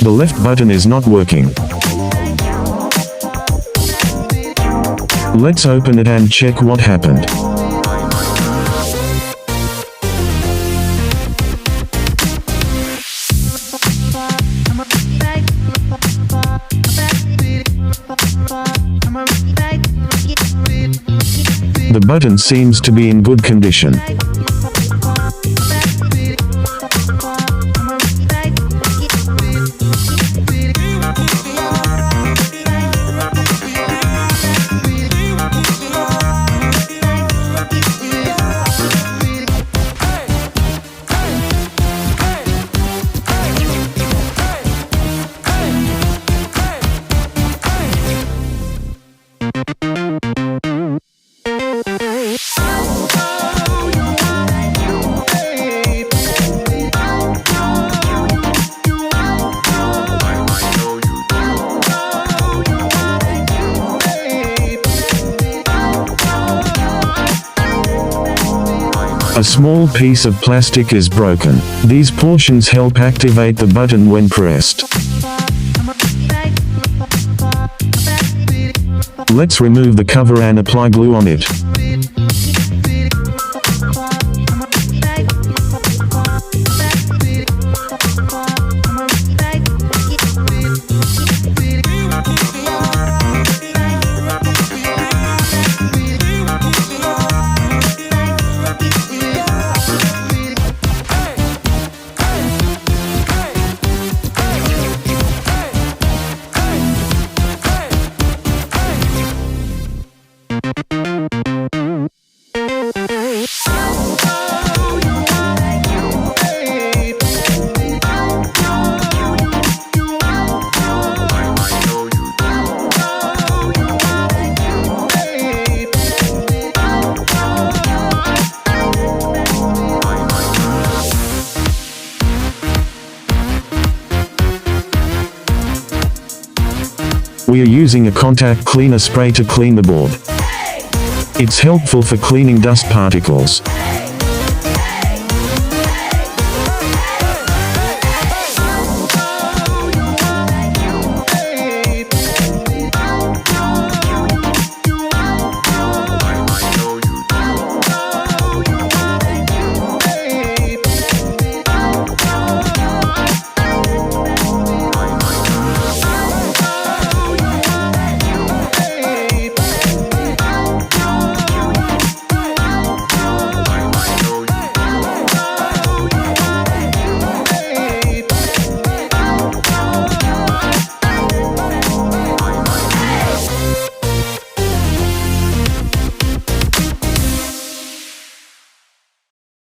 The left button is not working. Let's open it and check what happened. The button seems to be in good condition. A small piece of plastic is broken. These portions help activate the button when pressed. Let's remove the cover and apply glue on it. We are using a contact cleaner spray to clean the board. It's helpful for cleaning dust particles.